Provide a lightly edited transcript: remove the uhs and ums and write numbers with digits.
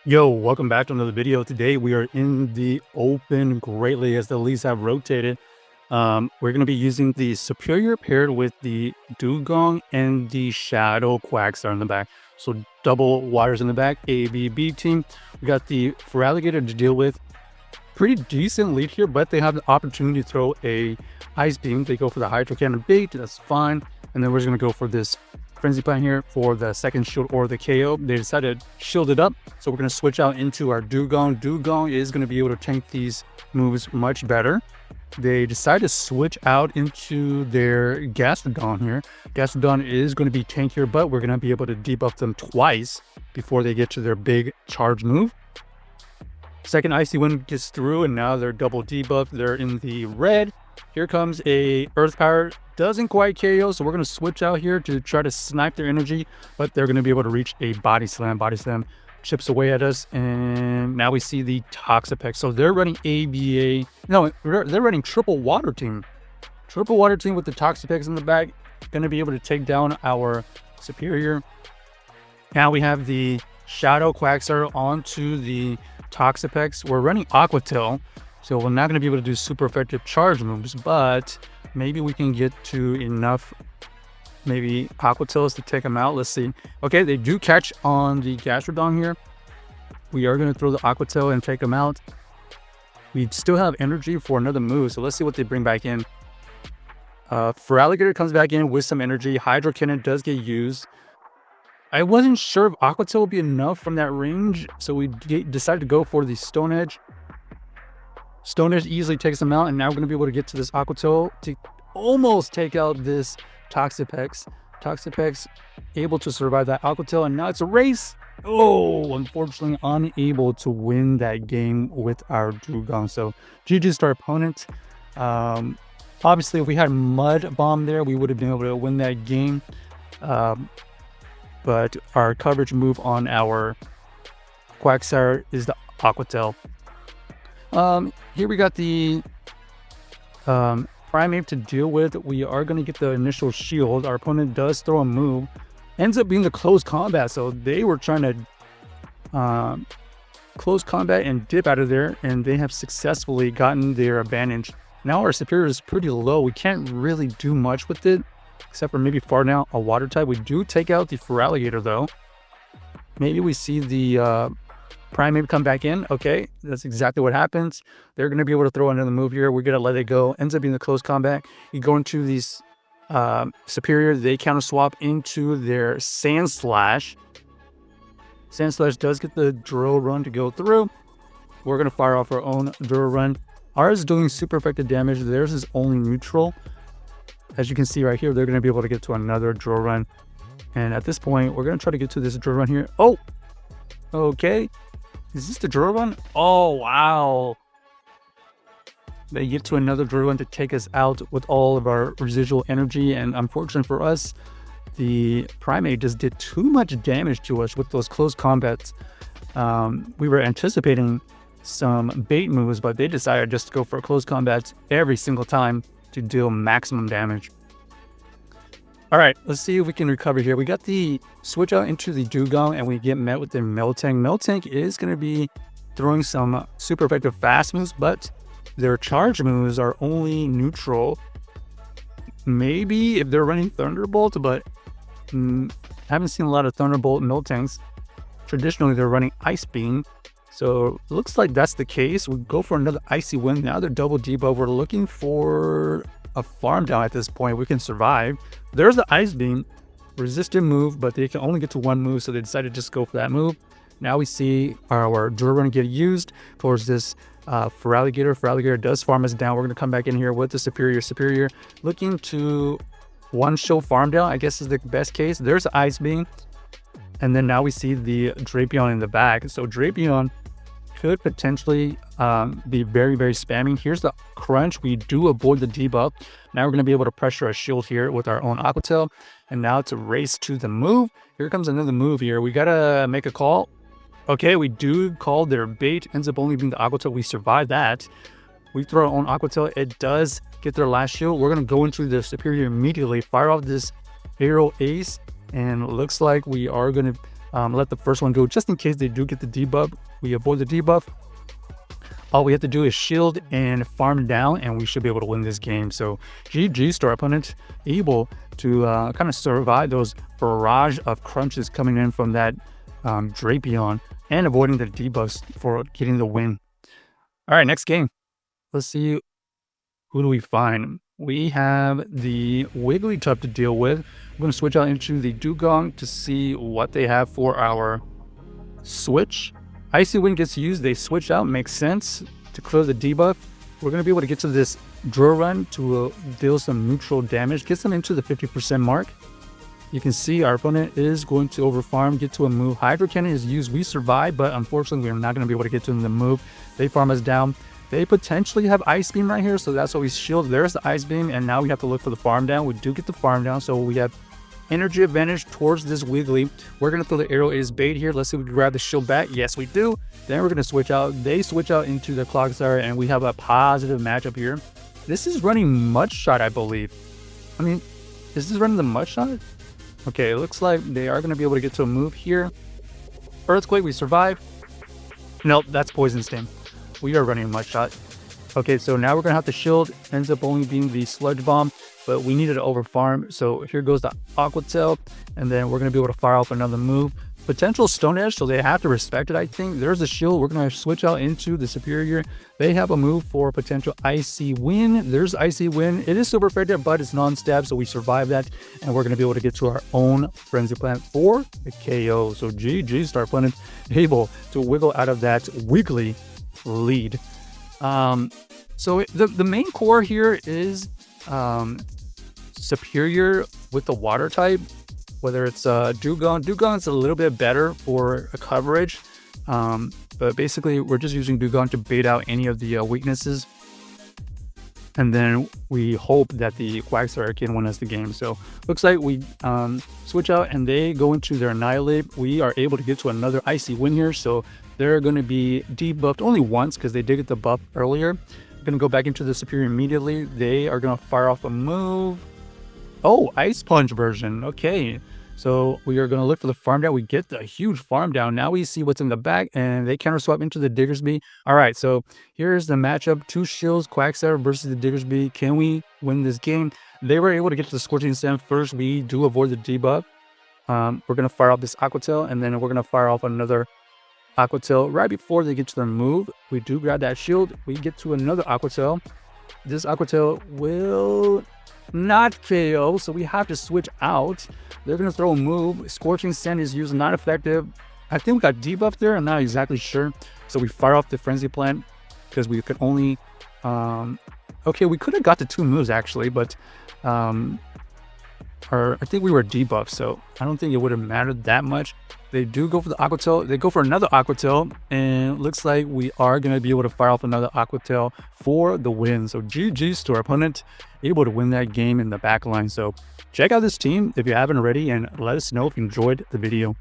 Yo, welcome back to another video. Today we are in the open greatly as the leaves have rotated. We're going to be using the Serperior paired with the Dewgong and the Shadow Quagsire in the back. So double wires in the back, A, B, B team. We got the Feraligatr to deal with. Pretty decent lead here, but they have the opportunity to throw a Ice Beam. They go for the Hydro Cannon bait, that's fine. And then we're just going to go for this Frenzy Plant here for the second shield or the KO. They decided to shield it up, so we're going to switch out into our Dewgong. Dewgong is going to be able to tank these moves much better. They decided to switch out into their Gastrodon here. Gastrodon is going to be tankier, but we're going to be able to debuff them twice before they get to their big charge move. Second Icy Wind gets through, and now they're double debuff. They're in the red. Here comes a Earth Power. Doesn't quite KO, so we're going to switch out here to try to snipe their energy, but they're going to be able to reach a Body Slam. Body Slam chips away at us, and now we see the Toxapex. So they're running ABA. No, they're running Triple Water Team. Triple Water Team with the Toxapex in the back. Going to be able to take down our Serperior. Now we have the Shadow Quagsire onto the Toxapex. We're running Aqua Tail, so we're not going to be able to do super effective charge moves, but maybe we can get to enough maybe Aqua Tails to take them out. Let's see. Okay, they do catch on the Gastrodon here. We are going to throw the Aqua Tail and take them out. We still have energy for another move, so let's see what they bring back in. Feraligatr comes back in with some energy. Hydro Cannon does get used. I wasn't sure if Aqua Tail would be enough from that range, so we decided to go for the Stone Edge. Stone Edge easily takes them out, and now we're going to be able to get to this Aqua Tail to almost take out this Toxapex. Toxapex able to survive that Aqua Tail, and now it's a race. Oh, unfortunately unable to win that game with our Dewgong. So GG's to our opponent. Obviously, if we had Mud Bomb there, we would have been able to win that game. But our coverage move on our Quagsire is the Aqua Tail. Here we got the Primeape to deal with. We are going to get the initial shield. Our opponent does throw a move. Ends up being the close combat, so they were trying to close combat and dip out of there, and they have successfully gotten their advantage. Now our Serperior is pretty low. We can't really do much with it, except for maybe far down a water type. We do take out the Feraligatr though. Maybe we see the Primeape come back in. Okay, that's exactly what happens. They're going to be able to throw another move here. We're going to let it go. Ends up being the close combat. You go into these Serperior. They counter swap into their Sand Slash. Sand Slash does get the Drill Run to go through. We're going to fire off our own Drill Run. Ours is doing super effective damage. Theirs is only neutral. As you can see right here, they're going to be able to get to another Drill Run. And at this point, we're going to try to get to this Drill Run here. Oh, okay. Is this the Drill Run? Oh, wow. They get to another Drill Run to take us out with all of our residual energy. And unfortunately for us, the Primeape just did too much damage to us with those close combats. We were anticipating some bait moves, but they decided just to go for close combats every single time to deal maximum damage. All right, let's see if we can recover here. We got the switch out into the Dewgong, and we get met with the Miltank. Miltank is going to be throwing some super effective fast moves, but their charge moves are only neutral. Maybe if they're running Thunderbolt, but I haven't seen a lot of Thunderbolt Miltanks. Traditionally, they're running Ice Beam. So it looks like that's the case. We go for another Icy Wind. Now they're double debuff. We're looking for a farm down at this point. We can survive. There's the Ice Beam. Resistant move, but they can only get to one move, so they decided to just go for that move. Now we see our Drill Run get used towards this Feraligatr. Feraligatr does farm us down. We're going to come back in here with the Serperior. Serperior looking to one-shot farm down, I guess is the best case. There's the Ice Beam. And then now we see the Drapion in the back. So Drapion could potentially be very, very spamming. Here's the crunch. We do avoid the debuff. Now we're going to be able to pressure a shield here with our own Aqua Tail. And now it's a race to the move. Here comes another move here. We got to make a call. Okay, we do call their bait. Ends up only being the Aqua Tail. We survive that. We throw our own Aqua Tail. It does get their last shield. We're going to go into the Serperior immediately. Fire off this Aerial Ace. And it looks like we are going to let the first one go just in case they do get the debuff. We avoid the debuff. All we have to do is shield and farm down, and we should be able to win this game. So GG's to our opponent, able to kind of survive those barrage of crunches coming in from that Drapion and avoiding the debuffs for getting the win. All right, next game. Let's see, who do we find? We have the Wigglytuff to deal with. I'm going to switch out into the Dewgong to see what they have for our switch. Icy Wind gets used, they switch out, makes sense to clear the debuff. We're going to be able to get to this Drill Run to deal some neutral damage, gets them into the 50% mark. You can see our opponent is going to overfarm, get to a move. Hydro Cannon is used, we survive, but unfortunately we're not going to be able to get to them the move. They farm us down. They potentially have Ice Beam right here, so that's why we shield. There's the Ice Beam, and now we have to look for the farm down. We do get the farm down, so we have energy advantage towards this Wiggly. We're going to throw the arrow as bait here. Let's see if we can grab the shield back. Yes, we do. Then we're going to switch out. They switch out into the Quagsire, and we have a positive matchup here. This is running Mud Shot, I believe. I mean, is this running the Mud Shot? Okay, it looks like they are going to be able to get to a move here. Earthquake, we survive. Nope, that's Poison Sting. We are running Mud Shot. Okay, so now we're going to have to shield. Ends up only being the Sludge Bomb, but we needed to overfarm. So here goes the Aqua Tail, and then we're going to be able to fire off another move. Potential Stone Edge, so they have to respect it, I think. There's a shield. We're going to switch out into the Serperior. They have a move for potential Icy Wind. There's Icy Wind. It is super effective, but it's non-stab, so we survive that, and we're going to be able to get to our own Frenzy Plant for the KO. So GG, our opponent able to wiggle out of that Wiggly lead. So the main core here is Serperior with the water type, whether it's Dewgong. Dewgong's a little bit better for coverage, but basically we're just using Dewgong to bait out any of the weaknesses, and then we hope that the Quagsire can win us the game. So looks like we switch out and they go into their Annihilate. We are able to get to another Icy Wind here, so they're going to be debuffed only once because they did get the buff earlier. We're going to go back into the Serperior immediately. They are going to fire off a move. Oh, Ice Punch version. Okay. So we are going to look for the farm down. We get the huge farm down. Now we see what's in the back, and they counter swap into the Diggersby. All right, so here's the matchup. 2 shields, Quagsire versus the Diggersby. Can we win this game? They were able to get to the Scorching Sand first. We do avoid the debuff. We're going to fire off this Aqua Tail, and then we're going to fire off another Aqua Tail right before they get to their move. We do grab that shield. We get to another Aqua Tail. This Aqua Tail will not KO, so we have to switch out. They're going to throw a move. Scorching Sand is used, not effective. I think we got debuffed there. I'm not exactly sure. So we fire off the Frenzy Plant because we could only... okay, we could have got the 2 moves actually, but... I think we were debuffed, so I don't think it would have mattered that much. They do go for the Aqua Tail. They go for another Aqua Tail, and it looks like we are going to be able to fire off another Aqua Tail for the win. So GG's to our opponent, able to win that game in the back line. So check out this team if you haven't already, and let us know if you enjoyed the video.